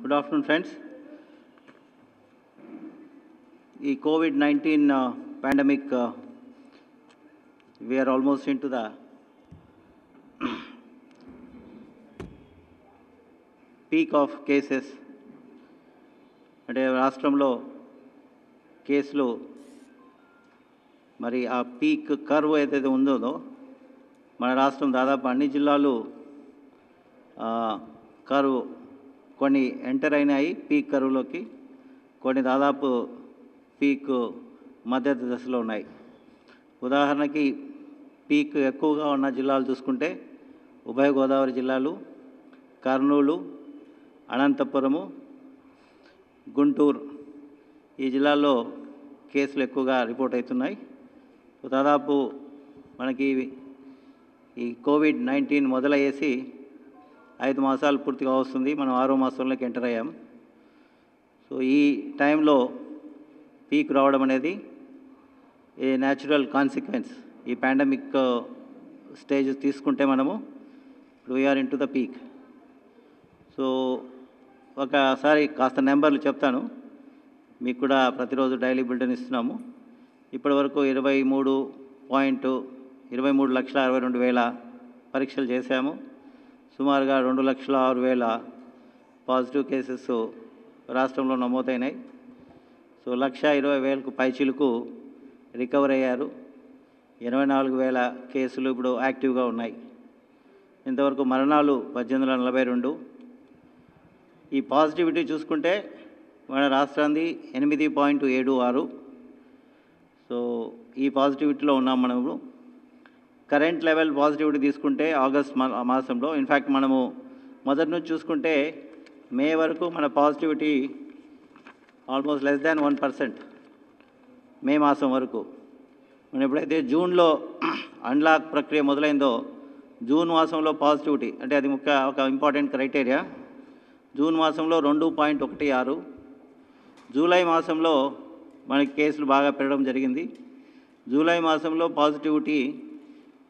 Good afternoon, friends. The COVID-19 pandemic, we are almost into the peak of cases. అంటే రాష్ట్రంలో కేసులు మరి ఆ పీక్ కర్వ్ ఏదైతే ఉందో మన రాష్ట్రం దాదాపు అన్ని జిల్లాలు కర్వ్ కొన్ని ఎంటర్ అయినాయి పీక్ కర్వ్లోకి, కొన్ని దాదాపు పీక్ మధ్య దశలో ఉన్నాయి. ఉదాహరణకి పీక్ ఎక్కువగా ఉన్న జిల్లాలు చూసుకుంటే ఉభయ గోదావరి జిల్లాలు, కర్నూలు, అనంతపురము, గుంటూరు, ఈ జిల్లాల్లో కేసులు ఎక్కువగా రిపోర్ట్ అవుతున్నాయి. దాదాపు మనకి ఈ కోవిడ్-19 మొదలయ్యేసి 5 మాసాలు పూర్తిగా వస్తుంది. మనం 6వ మాసంలోకి ఎంటర్ అయ్యాం. సో ఈ టైంలో పీక్ రావడం అనేది ఏ న్యాచురల్ కాన్సిక్వెన్స్. ఈ పాండమిక్ స్టేజ్ తీసుకుంటే మనము ఇప్పుడు we are into the peak. So ఒకసారి కాస్త నెంబర్లు చెప్తాను, మీకు కూడా ప్రతిరోజు డైలీ బులెటిన్ ఇస్తున్నాము. ఇప్పటి వరకు 23,62,62,000 పరీక్షలు చేశాము. సుమారుగా 2,06,000 పాజిటివ్ కేసెస్ రాష్ట్రంలో నమోదైనాయి. సో 1,20,000కు పైచిలకు రికవర్ అయ్యారు. 84,000 కేసులు ఇప్పుడు యాక్టివ్గా ఉన్నాయి. ఇంతవరకు మరణాలు 1842. ఈ పాజిటివిటీ చూసుకుంటే మన రాష్ట్రాన్ని 8.76. సో ఈ పాజిటివిటీలో ఉన్నాం మనము. కరెంట్ లెవెల్ పాజిటివిటీ తీసుకుంటే ఆగస్ట్ మాసంలో, ఇన్ఫ్యాక్ట్ మనము మొదటి నుంచి చూసుకుంటే మే వరకు మన పాజిటివిటీ ఆల్మోస్ట్ లెస్ దాన్ 1%. మే మాసం వరకు మనం ఎప్పుడైతే జూన్లో అన్లాక్ ప్రక్రియ మొదలైందో, జూన్ మాసంలో పాజిటివిటీ అంటే అది ఒక ఇంపార్టెంట్ క్రైటీరియా. జూన్ మాసంలో 2.16. జూలై మాసంలో మనకి కేసులు బాగా పెరగడం జరిగింది. జూలై మాసంలో పాజిటివిటీ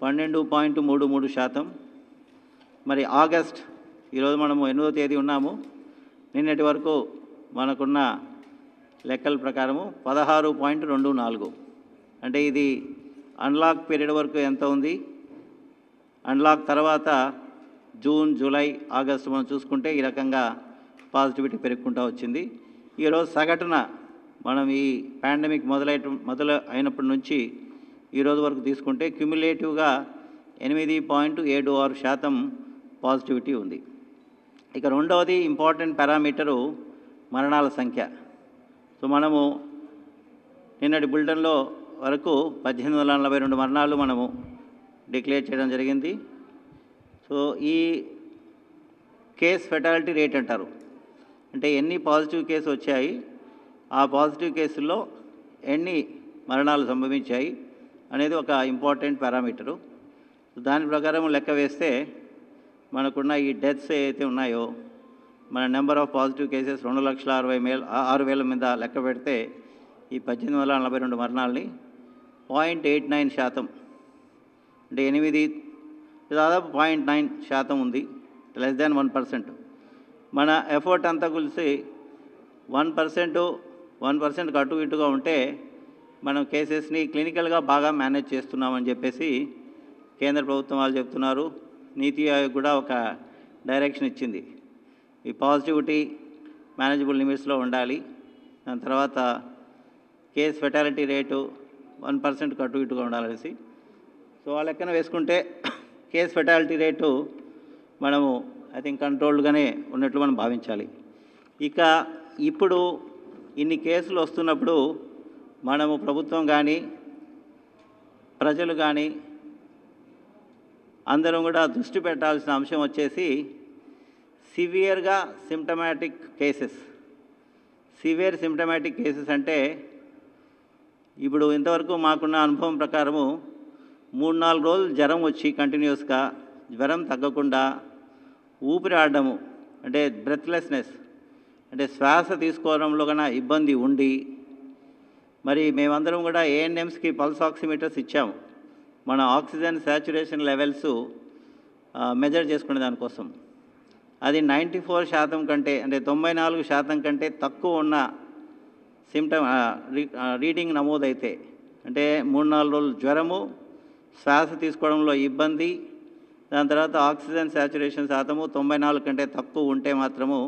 12.33%. మరి ఆగస్ట్, ఈరోజు మనము 8వ తేదీ ఉన్నాము, నిన్నటి వరకు మనకున్న లెక్కల ప్రకారము 16.24. అంటే ఇది అన్లాక్ పీరియడ్ వరకు ఎంత ఉంది, అన్లాక్ తర్వాత జూన్, జూలై, ఆగస్టు మనం చూసుకుంటే ఈ రకంగా పాజిటివిటీ పెరుగుకుంటూ వచ్చింది. ఈరోజు సగటున మనం ఈ పాండమిక్ మొదలైనప్పటి నుంచి ఈరోజు వరకు తీసుకుంటే క్యుములేటివ్గా 8.76% పాజిటివిటీ ఉంది. ఇక రెండవది ఇంపార్టెంట్ పారామీటరు మరణాల సంఖ్య. సో మనము నిన్నటి బులెటిన్లో వరకు 1842 మరణాలు మనము డిక్లేర్ చేయడం జరిగింది. సో ఈ కేస్ ఫెటాలిటీ రేట్ అంటారు, అంటే ఎన్ని పాజిటివ్ కేసు వచ్చాయి, ఆ పాజిటివ్ కేసుల్లో ఎన్ని మరణాలు సంభవించాయి అనేది ఒక ఇంపార్టెంట్ పారామీటరు. దాని ప్రకారం లెక్క వేస్తే మనకున్న ఈ డెత్స్ ఏవైతే ఉన్నాయో, మన నెంబర్ ఆఫ్ పాజిటివ్ కేసెస్ 2,60,000 మీద లెక్క పెడితే ఈ 1842 మరణాలని 0.89%, అంటే 8 దాదాపు 0.9% ఉంది, లెస్ దాన్ 1%. మన ఎఫర్ట్ అంతా కలిసి 1% అటు ఇటుగా ఉంటే మనం కేసెస్ని క్లినికల్గా బాగా మేనేజ్ చేస్తున్నామని చెప్పేసి కేంద్ర ప్రభుత్వం వాళ్ళు చెప్తున్నారు. నీతి ఆయోగ్ కూడా ఒక డైరెక్షన్ ఇచ్చింది, ఈ పాజిటివిటీ మేనేజబుల్ లిమిట్స్లో ఉండాలి. దాని తర్వాత కేస్ ఫెటాలిటీ రేటు 1% అటు ఇటుగా ఉండాలనేసి. సో ఆ లెక్కన వేసుకుంటే కేస్ ఫెటాలిటీ రేటు మనము ఐ థింక్ కంట్రోల్డ్గానే ఉన్నట్లు మనం భావించాలి. ఇక ఇప్పుడు ఇన్ని కేసులు వస్తున్నప్పుడు మనము ప్రభుత్వం కానీ ప్రజలు కానీ అందరం కూడా దృష్టి పెట్టాల్సిన అంశం వచ్చేసి సివియర్గా symptomatic cases. Severe symptomatic cases అంటే ఇప్పుడు ఇంతవరకు మాకున్న అనుభవం ప్రకారము 3-4 రోజులు జ్వరం వచ్చి కంటిన్యూస్గా జ్వరం తగ్గకుండా ఊపిరి ఆడడము, అంటే బ్రెత్లెస్నెస్, అంటే శ్వాస తీసుకోవడంలో కన్నా ఇబ్బంది ఉండి, మరి మేమందరం కూడా ఏఎన్ఎంస్కి పల్స్ ఆక్సిమీటర్స్ ఇచ్చాము మన ఆక్సిజన్ శాచురేషన్ లెవెల్స్ మెజర్ చేసుకునే దానికోసం. అది 94% కంటే అంటే 94% కంటే తక్కువ ఉన్న రీడింగ్ నమోదైతే, అంటే 3-4 రోజులు జ్వరము, శ్వాస తీసుకోవడంలో ఇబ్బంది, దాని తర్వాత ఆక్సిజన్ శాచురేషన్ శాతము 94 కంటే తక్కువ ఉంటే మాత్రము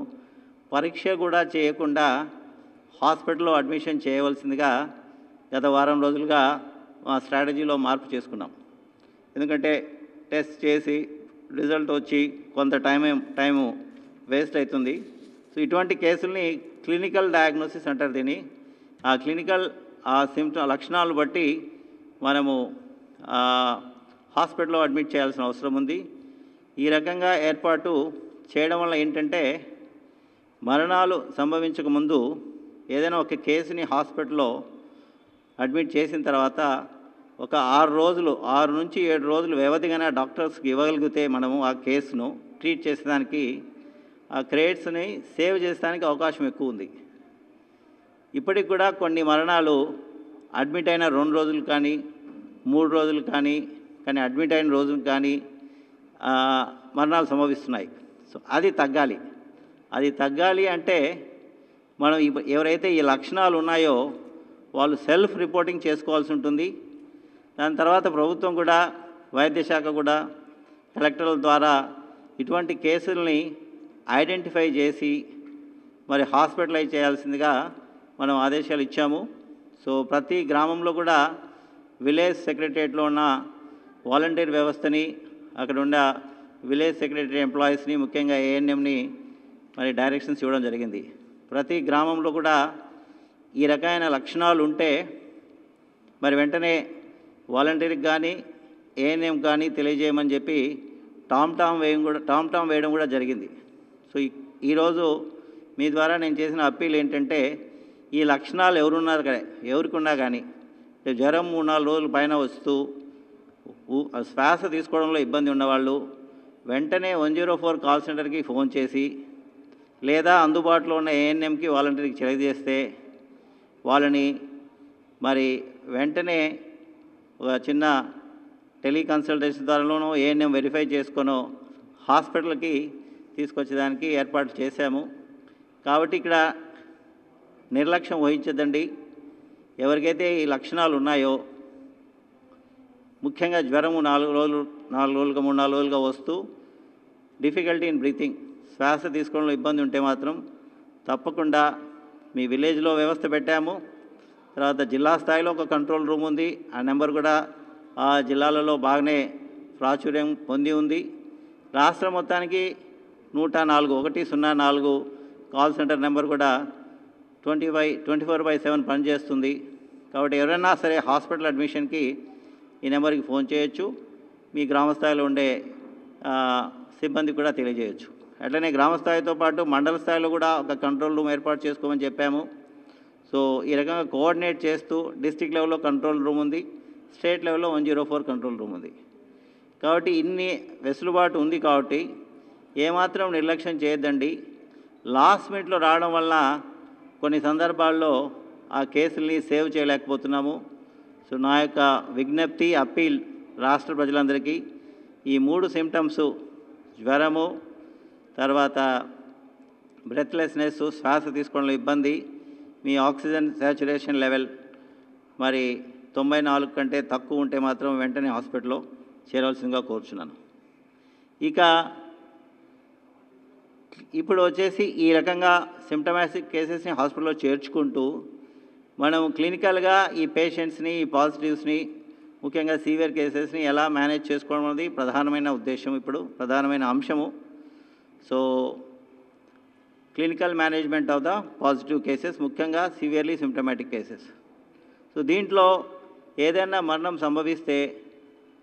పరీక్ష కూడా చేయకుండా హాస్పిటల్లో అడ్మిషన్ చేయవలసిందిగా గత వారం రోజులుగా మా స్ట్రాటజీలో మార్పు చేసుకున్నాం. ఎందుకంటే టెస్ట్ చేసి రిజల్ట్ వచ్చి కొంత టైము వేస్ట్ అవుతుంది. సో ఇటువంటి కేసుల్ని క్లినికల్ డయాగ్నోసిస్ అంటారు దీన్ని. ఆ క్లినికల్ లక్షణాలు బట్టి మనము హాస్పిటల్లో అడ్మిట్ చేయాల్సిన అవసరం ఉంది. ఈ రకంగా ఏర్పాటు చేయడం వల్ల ఏంటంటే, మరణాలు సంభవించక ముందు ఏదైనా ఒక కేసుని హాస్పిటల్లో అడ్మిట్ చేసిన తర్వాత ఒక 6 నుంచి 7 రోజులు వ్యవధిగానే డాక్టర్స్కి ఇవ్వగలిగితే మనము ఆ కేసును ట్రీట్ చేసేదానికి, ఆ క్రెడిట్స్ని సేవ్ చేసేదానికి అవకాశం ఎక్కువ ఉంది. ఇప్పటికి కూడా కొన్ని మరణాలు అడ్మిట్ అయిన 2 రోజులు కానీ 3 రోజులు కానీ అడ్మిట్ అయిన రోజులు కానీ మరణాలు సంభవిస్తున్నాయి. సో అది తగ్గాలి అంటే మనం ఎవరైతే ఈ లక్షణాలు ఉన్నాయో వాళ్ళు సెల్ఫ్ రిపోర్టింగ్ చేసుకోవాల్సి ఉంటుంది. దాని తర్వాత ప్రభుత్వం కూడా, వైద్య శాఖ కూడా కలెక్టర్ల ద్వారా ఇటువంటి కేసుల్ని ఐడెంటిఫై చేసి మరి హాస్పిటలైజ్ చేయాల్సిందిగా మనం ఆదేశాలు ఇచ్చాము. సో ప్రతి గ్రామంలో కూడా విలేజ్ సెక్రటరియట్లో ఉన్న వాలంటీర్ వ్యవస్థని, అక్కడ ఉన్న విలేజ్ సెక్రటరీ ఎంప్లాయీస్ని, ముఖ్యంగా ఏఎన్ఎంని మరి డైరెక్షన్స్ ఇవ్వడం జరిగింది. ప్రతి గ్రామంలో కూడా ఈ రకమైన లక్షణాలు ఉంటే మరి వెంటనే వాలంటీర్కి కానీ ఏఎన్ఎం కానీ తెలియజేయమని చెప్పి టామ్ వేయడం కూడా జరిగింది. సో ఈరోజు మీ ద్వారా నేను చేసిన అప్పీల్ ఏంటంటే, ఈ లక్షణాలు ఎవరికున్నా కానీ జ్వరం 3-4 రోజుల పైన వస్తూ శ్వాస తీసుకోవడంలో ఇబ్బంది ఉన్నవాళ్ళు వెంటనే 104 కాల్ సెంటర్కి ఫోన్ చేసి, లేదా అందుబాటులో ఉన్న ఏఎన్ఎంకి వాలంటీర్కి తెలియజేస్తే వాళ్ళని మరి వెంటనే ఒక చిన్న టెలికన్సల్టేషన్ ద్వారానో ఏఎన్ఎం వెరిఫై చేసుకొనో హాస్పిటల్కి తీసుకొచ్చేదానికి ఏర్పాటు చేశాము. కాబట్టి ఇక్కడ నిర్లక్ష్యం వహించదండి. ఎవరికైతే ఈ లక్షణాలు ఉన్నాయో, ముఖ్యంగా జ్వరము 4 రోజులుగా 3-4 రోజులుగా వస్తూ డిఫికల్టీ ఇన్ బ్రీతింగ్, శ్వాస తీసుకోవడంలో ఇబ్బంది ఉంటే మాత్రం తప్పకుండా మీ విలేజ్లో వ్యవస్థ పెట్టాము. తర్వాత జిల్లా స్థాయిలో ఒక కంట్రోల్ రూమ్ ఉంది. ఆ నెంబర్ కూడా ఆ జిల్లాలలో బాగానే ప్రాచుర్యం పొంది ఉంది. రాష్ట్రం మొత్తానికి 104 కాల్ సెంటర్ నెంబర్ కూడా 24/7 పనిచేస్తుంది. కాబట్టి ఎవరైనా సరే హాస్పిటల్ అడ్మిషన్కి ఈ నెంబర్కి ఫోన్ చేయొచ్చు. మీ గ్రామస్థాయిలో ఉండే సిబ్బంది కూడా తెలియజేయచ్చు. అట్లనే గ్రామస్థాయితో పాటు మండల స్థాయిలో కూడా ఒక కంట్రోల్ రూమ్ ఏర్పాటు చేసుకోమని చెప్పాము. సో ఈ రకంగా కోఆర్డినేట్ చేస్తూ డిస్ట్రిక్ట్ లెవెల్లో కంట్రోల్ రూమ్ ఉంది, స్టేట్ లెవెల్లో 104 కంట్రోల్ రూమ్ ఉంది. కాబట్టి ఇన్ని వెసులుబాటు ఉంది. కాబట్టి ఏమాత్రం నిర్లక్ష్యం చేయొద్దండి. లాస్ట్ మినిట్లో రావడం వల్ల కొన్ని సందర్భాల్లో ఆ కేసుల్ని సేవ్ చేయలేకపోతున్నాము. సో నా యొక్క విజ్ఞప్తి, అప్పీల్ రాష్ట్ర ప్రజలందరికీ, ఈ 3 సిమ్టమ్స్ జ్వరము, తర్వాత బ్రెత్లెస్నెస్, శ్వాస తీసుకోవడంలో ఇబ్బంది, మీ ఆక్సిజన్ శాచురేషన్ లెవెల్ మరి 94 కంటే తక్కువ ఉంటే మాత్రం వెంటనే హాస్పిటల్లో చేరవలసిందిగా కోరుచున్నాను. ఇక ఇప్పుడు వచ్చేసి ఈ రకంగా సిమ్టమాటిక్ కేసెస్ని హాస్పిటల్లో చేర్చుకుంటూ మనం క్లినికల్గా ఈ పేషెంట్స్ని, ఈ పాజిటివ్స్ని, ముఖ్యంగా సీవియర్ కేసెస్ని ఎలా మేనేజ్ చేసుకోవడం అనేది ప్రధానమైన ఉద్దేశం, ఇప్పుడు ప్రధానమైన అంశము. So clinical management of the positive cases, ముఖ్యంగా సివియర్లీ సిమ్టమాటిక్ కేసెస్. సో దీంట్లో ఏదైనా మరణం సంభవిస్తే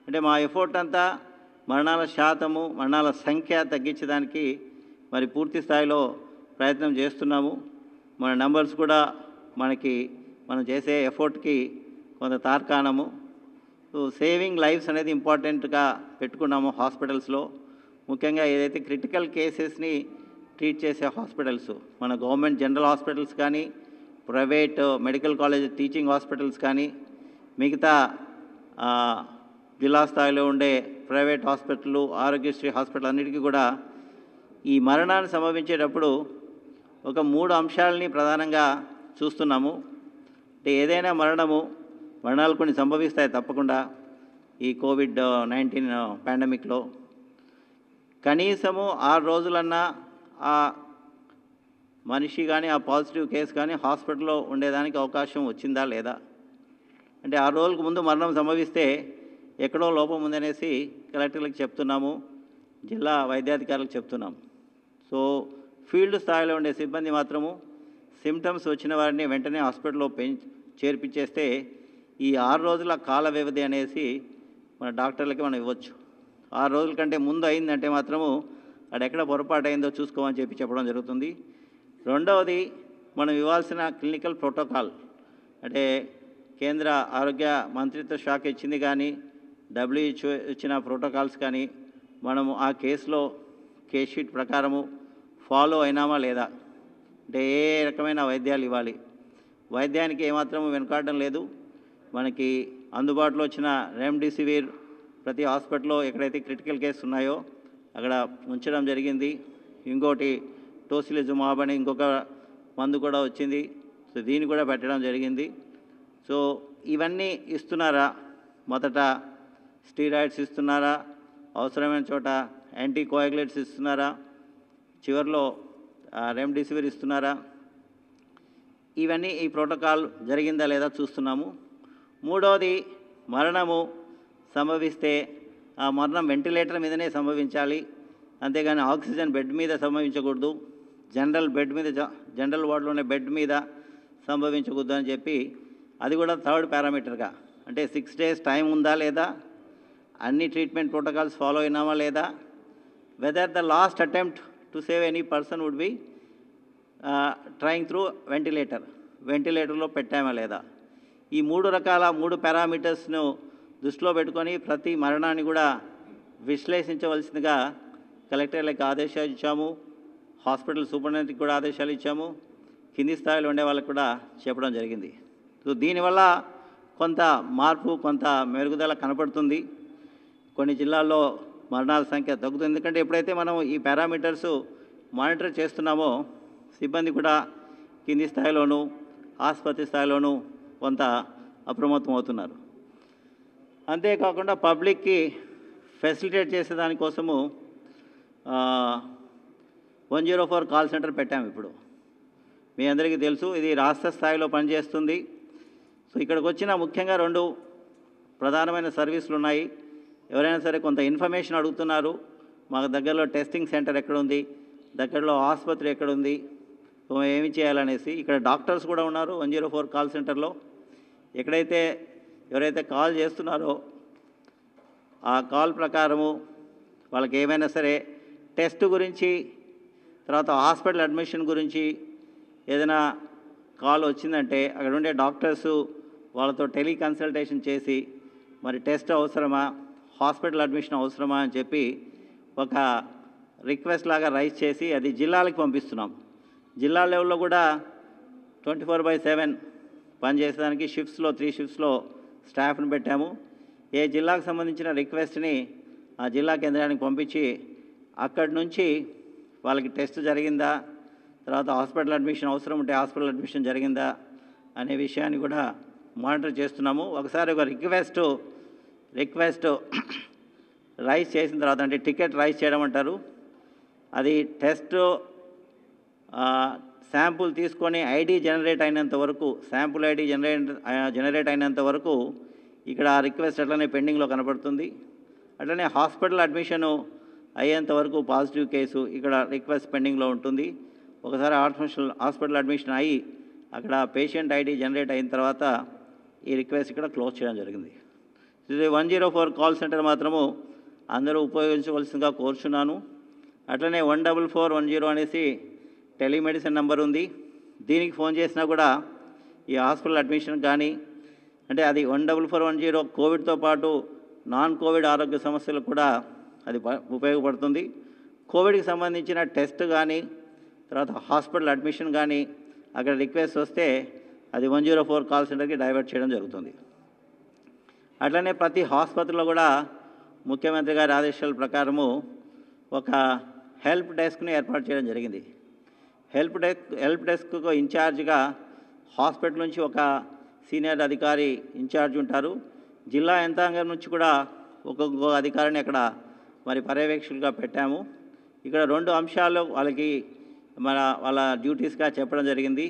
అంటే మా ఎఫర్ట్ అంతా మరణాల శాతము, మరణాల సంఖ్య తగ్గించడానికి మరి పూర్తి స్థాయిలో ప్రయత్నం చేస్తున్నాము. మన నెంబర్స్ కూడా మనం చేసే ఎఫర్ట్కి కొంత తార్కాణము. సో సేవింగ్ లైఫ్స్ అనేది ఇంపార్టెంట్గా పెట్టుకున్నాము హాస్పిటల్స్లో. ముఖ్యంగా ఏదైతే క్రిటికల్ కేసెస్ని ట్రీట్ చేసే హాస్పిటల్స్, మన గవర్నమెంట్ జనరల్ హాస్పిటల్స్ కానీ, private medical college teaching hospitals కానీ, మిగతా జిల్లా స్థాయిలో ఉండే ప్రైవేట్ హాస్పిటళ్ళు, ఆరోగ్యశ్రీ హాస్పిటల్ అన్నిటికీ కూడా ఈ మరణాన్ని సంభవించేటప్పుడు ఒక 3 అంశాలని ప్రధానంగా చూస్తున్నాము. అంటే ఏదైనా మరణాలు కొన్ని సంభవిస్తాయి తప్పకుండా ఈ కోవిడ్-19 పాండమిక్లో. కనీసము 6 రోజులన్నా ఆ మనిషి కానీ ఆ పాజిటివ్ కేసు కానీ హాస్పిటల్లో ఉండేదానికి అవకాశం వచ్చిందా లేదా, అంటే 6 రోజులకు ముందు మరణం సంభవిస్తే ఎక్కడో లోపం ఉందనేసి కలెక్టర్లకు చెప్తున్నాము, జిల్లా వైద్యాధికారులకు చెప్తున్నాము. సో ఫీల్డ్ స్థాయిలో ఉండే సిబ్బంది మాత్రము సిమ్టమ్స్ వచ్చిన వారిని వెంటనే హాస్పిటల్లో చేర్పించేస్తే ఈ 6 రోజుల కాల వ్యవధి అనేసి మన డాక్టర్లకి మనం ఇవ్వచ్చు. 6 రోజుల కంటే ముందు అయిందంటే మాత్రము అక్కడెక్కడ పొరపాటు అయిందో చూసుకోమని చెప్పడం జరుగుతుంది. రెండవది, మనం ఇవ్వాల్సిన క్లినికల్ ప్రోటోకాల్, అంటే కేంద్ర ఆరోగ్య మంత్రిత్వ శాఖ ఇచ్చింది కానీ WHO ఇచ్చిన ప్రోటోకాల్స్ కానీ మనము ఆ కేసులో కేస్ షీట్ ప్రకారము ఫాలో అయినామా లేదా, అంటే ఏ రకమైన వైద్యాలు ఇవ్వాలి, వైద్యానికి ఏమాత్రము వెనుకాడడం లేదు. మనకి అందుబాటులో వచ్చిన రెమ్డెసివిర్ ప్రతి హాస్పిటల్లో ఎక్కడైతే క్రిటికల్ కేసు ఉన్నాయో అక్కడ ఉంచడం జరిగింది. ఇంకోటి టోసిలిజుమాబ్ అని ఇంకొక మందు కూడా వచ్చింది, సో దీన్ని కూడా పెట్టడం జరిగింది. సో ఇవన్నీ ఇస్తున్నారా, మొదట స్టీరాయిడ్స్ ఇస్తున్నారా, అవసరమైన చోట యాంటీకోయాగులేట్స్ ఇస్తున్నారా, చివరిలో రెమ్డెసివిర్ ఇస్తున్నారా, ఇవన్నీ ఈ ప్రోటోకాల్ జరిగిందా లేదా చూస్తున్నాము. మూడవది, మరణము సంభవిస్తే ఆ మరణం వెంటిలేటర్ మీదనే సంభవించాలి, అంతేగాని ఆక్సిజన్ బెడ్ మీద సంభవించకూడదు, జనరల్ వార్డులోనే బెడ్ మీద సంభవించకూడదు అని చెప్పి అది కూడా థర్డ్ పారామీటర్గా, అంటే 6 days టైం ఉందా లేదా, అన్ని ట్రీట్మెంట్ ప్రోటోకాల్స్ ఫాలో అయినామా లేదా, whether the last attempt to save any person would be trying through వెంటిలేటర్లో పెట్టామా లేదా, ఈ 3 పారామీటర్స్ను దృష్టిలో పెట్టుకొని ప్రతి మరణాన్ని కూడా విశ్లేషించవలసిందిగా కలెక్టర్లకు ఆదేశాలు ఇచ్చాము, హాస్పిటల్ సూపరింటెండెంట్కి కూడా ఆదేశాలు ఇచ్చాము, కింది స్థాయిలో ఉండే వాళ్ళకు కూడా చెప్పడం జరిగింది. సో దీనివల్ల కొంత మార్పు, కొంత మెరుగుదల కనపడుతుంది. కొన్ని జిల్లాల్లో మరణాల సంఖ్య తగ్గుతుంది, ఎందుకంటే ఎప్పుడైతే మనం ఈ పారామీటర్స్ మానిటర్ చేస్తున్నామో సిబ్బంది కూడా కింది స్థాయిలోనూ ఆసుపత్రి స్థాయిలోనూ కొంత అప్రమత్తం అవుతున్నారు. అంతేకాకుండా పబ్లిక్కి ఫెసిలిటేట్ చేసేదానికోసము 104 కాల్ సెంటర్ పెట్టాము. ఇప్పుడు మీ అందరికీ తెలుసు ఇది రాష్ట్ర స్థాయిలో పనిచేస్తుంది. సో ఇక్కడికి వచ్చిన ముఖ్యంగా 2 ప్రధానమైన సర్వీసులు ఉన్నాయి. ఎవరైనా సరే కొంత ఇన్ఫర్మేషన్ అడుగుతున్నారు, మాకు దగ్గరలో టెస్టింగ్ సెంటర్ ఎక్కడుంది, దగ్గరలో ఆసుపత్రి ఎక్కడుంది, సో ఏమి చేయాలనేసి. ఇక్కడ డాక్టర్స్ కూడా ఉన్నారు 104 కాల్ సెంటర్లో. ఎవరైతే కాల్ చేస్తున్నారో ఆ కాల్ ప్రకారము వాళ్ళకి ఏమైనా సరే టెస్ట్ గురించి, తర్వాత హాస్పిటల్ అడ్మిషన్ గురించి ఏదైనా కాల్ వచ్చిందంటే అక్కడ ఉండే డాక్టర్సు వాళ్ళతో టెలికన్సల్టేషన్ చేసి మరి టెస్ట్ అవసరమా, హాస్పిటల్ అడ్మిషన్ అవసరమా అని చెప్పి ఒక రిక్వెస్ట్ లాగా రైజ్ చేసి అది జిల్లాలకు పంపిస్తున్నాం. జిల్లా లెవెల్లో కూడా 24/7 పనిచేసేదానికి 3 షిఫ్ట్స్లో స్టాఫ్ని పెట్టాము. ఏ జిల్లాకు సంబంధించిన రిక్వెస్ట్ని ఆ జిల్లా కేంద్రానికి పంపించి అక్కడి నుంచి వాళ్ళకి టెస్ట్ జరిగిందా, తర్వాత హాస్పిటల్ అడ్మిషన్ అవసరం ఉంటే హాస్పిటల్ అడ్మిషన్ జరిగిందా అనే విషయాన్ని కూడా మానిటర్ చేస్తున్నాము. ఒకసారి ఒక రిక్వెస్ట్ రైజ్ చేసిన తర్వాత, అంటే టికెట్ రైజ్ చేయడం అంటారు, అది టెస్ట్ శాంపుల్ తీసుకొని ఐడి జనరేట్ అయినంత వరకు, శాంపుల్ ఐడి జనరేట్ అయినంత వరకు ఇక్కడ ఆ రిక్వెస్ట్ అట్లనే పెండింగ్లో కనపడుతుంది. అట్లనే హాస్పిటల్ అడ్మిషను అయ్యేంత వరకు పాజిటివ్ కేసు ఇక్కడ రిక్వెస్ట్ పెండింగ్లో ఉంటుంది. ఒకసారి హాస్పిటల్ అడ్మిషన్ అయ్యి అక్కడ పేషెంట్ ఐడి జనరేట్ అయిన తర్వాత ఈ రిక్వెస్ట్ ఇక్కడ క్లోజ్ చేయడం జరిగింది. ఇది 104 కాల్ సెంటర్ మాత్రము అందరూ ఉపయోగించవలసిందిగా కోరుచున్నాను. అట్లనే 14410 అనేసి టెలిమెడిసిన్ నెంబర్ ఉంది. దీనికి ఫోన్ చేసినా కూడా ఈ హాస్పిటల్ అడ్మిషన్ కానీ, అంటే అది 14410 కోవిడ్తో పాటు నాన్ కోవిడ్ ఆరోగ్య సమస్యలకు కూడా అది ఉపయోగపడుతుంది. కోవిడ్కి సంబంధించిన టెస్ట్ కానీ, తర్వాత హాస్పిటల్ అడ్మిషన్ కానీ అక్కడ రిక్వెస్ట్ వస్తే అది 104 కాల్ సెంటర్కి డైవర్ట్ చేయడం జరుగుతుంది. అట్లనే ప్రతి ఆసుపత్రిలో కూడా ముఖ్యమంత్రి గారి ఆదేశాల ప్రకారము ఒక హెల్ప్ డెస్క్ని ఏర్పాటు చేయడం జరిగింది. హెల్ప్ డెస్క్కు ఇన్ఛార్జ్గా హాస్పిటల్ నుంచి ఒక సీనియర్ అధికారి ఇన్ఛార్జ్ ఉంటారు. జిల్లా యంత్రాంగం నుంచి కూడా ఒక్కొక్క అధికారిని అక్కడ మరి పర్యవేక్షకులుగా పెట్టాము. ఇక్కడ 2 అంశాలు వాళ్ళకి వాళ్ళ డ్యూటీస్గా చెప్పడం జరిగింది.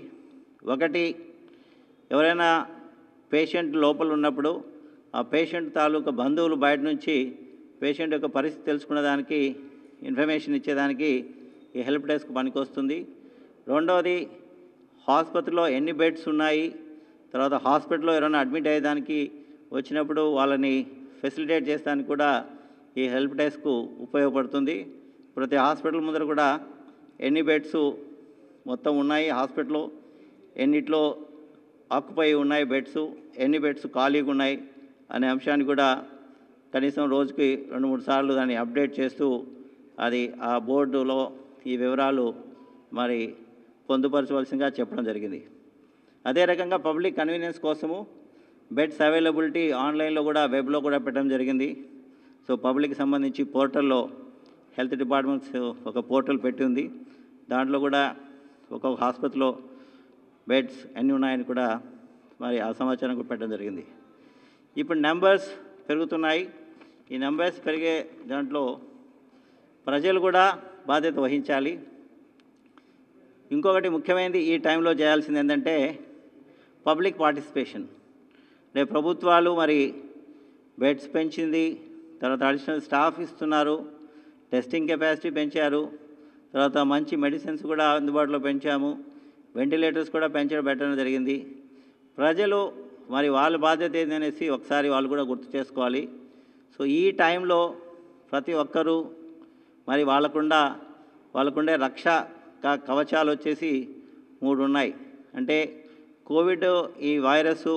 ఒకటి, ఎవరైనా పేషెంట్ లోపల ఉన్నప్పుడు ఆ పేషెంట్ తాలూకా బంధువులు బయట నుంచి పేషెంట్ యొక్క పరిస్థితి తెలుసుకునే దానికి ఇన్ఫర్మేషన్ ఇచ్చేదానికి ఈ హెల్ప్ డెస్క్ పనికొస్తుంది. రెండవది, హాస్పిటల్లో ఎన్ని బెడ్స్ ఉన్నాయి, తర్వాత హాస్పిటల్లో ఎవరైనా అడ్మిట్ అయ్యేదానికి వచ్చినప్పుడు వాళ్ళని ఫెసిలిటేట్ చేసేదానికి కూడా ఈ హెల్ప్ డెస్క్ ఉపయోగపడుతుంది. ప్రతి హాస్పిటల్ ముందర కూడా ఎన్ని బెడ్స్ మొత్తం ఉన్నాయి, హాస్పిటల్లో ఎన్నిట్లో ఆక్యుపై ఉన్నాయి బెడ్స్, ఎన్ని బెడ్స్ ఖాళీగా ఉన్నాయి అనే అంశాన్ని కూడా కనీసం రోజుకి 2-3 సార్లు దాన్ని అప్డేట్ చేస్తూ అది ఆ బోర్డులో ఈ వివరాలు మరి పొందుపరచవలసిందిగా చెప్పడం జరిగింది. అదే రకంగా పబ్లిక్ కన్వీనియన్స్ కోసము బెడ్స్ అవైలబిలిటీ ఆన్లైన్లో కూడా వెబ్లో కూడా పెట్టడం జరిగింది. సో పబ్లిక్కి సంబంధించి పోర్టల్లో హెల్త్ డిపార్ట్మెంట్స్ ఒక పోర్టల్ పెట్టి ఉంది. దాంట్లో కూడా ఒక్కొక్క హాస్పిటల్లో బెడ్స్ ఎన్ని ఉన్నాయని కూడా మరి ఆ సమాచారం కూడా పెట్టడం జరిగింది. ఇప్పుడు నెంబర్స్ పెరుగుతున్నాయి. ఈ నెంబర్స్ పెరిగే దాంట్లో ప్రజలు కూడా బాధ్యత వహించాలి. ఇంకొకటి ముఖ్యమైనది ఈ టైంలో చేయాల్సింది ఏంటంటే పబ్లిక్ పార్టిసిపేషన్. అంటే ప్రభుత్వాలు మరి బెడ్స్ పెంచింది, తర్వాత అడిషనల్ స్టాఫ్ ఇస్తున్నారు, టెస్టింగ్ కెపాసిటీ పెంచారు, తర్వాత మంచి మెడిసిన్స్ కూడా అందుబాటులో పెంచాము, వెంటిలేటర్స్ కూడా పెట్టడం జరిగింది. ప్రజలు మరి వాళ్ళ బాధ్యత ఏందనేసి ఒకసారి వాళ్ళు కూడా గుర్తు చేసుకోవాలి. సో ఈ టైంలో ప్రతి ఒక్కరూ మరి వాళ్ళకుండే కవచాలు వచ్చేసి 3 ఉన్నాయి. అంటే కోవిడ్ ఈ వైరస్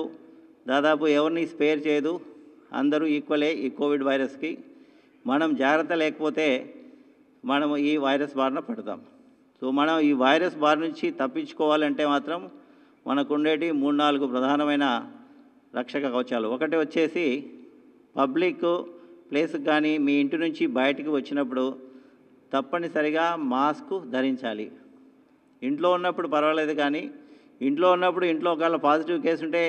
దాదాపు ఎవరిని స్పేర్ చేయదు, అందరూ ఈక్వలే ఈ కోవిడ్ వైరస్కి. మనం జాగ్రత్త లేకపోతే మనం ఈ వైరస్ బారిన పడతాం. సో మనం ఈ వైరస్ బారి నుంచి తప్పించుకోవాలంటే మాత్రం మనకు ఉండేటి 3-4 ప్రధానమైన రక్షక కవచాలు. ఒకటి వచ్చేసి పబ్లిక్ ప్లేస్కి కానీ మీ ఇంటి నుంచి బయటికి వచ్చినప్పుడు తప్పనిసరిగా మాస్క్ ధరించాలి. ఇంట్లో ఉన్నప్పుడు పర్వాలేదు, కానీ ఇంట్లో ఒకవేళ పాజిటివ్ కేసు ఉంటే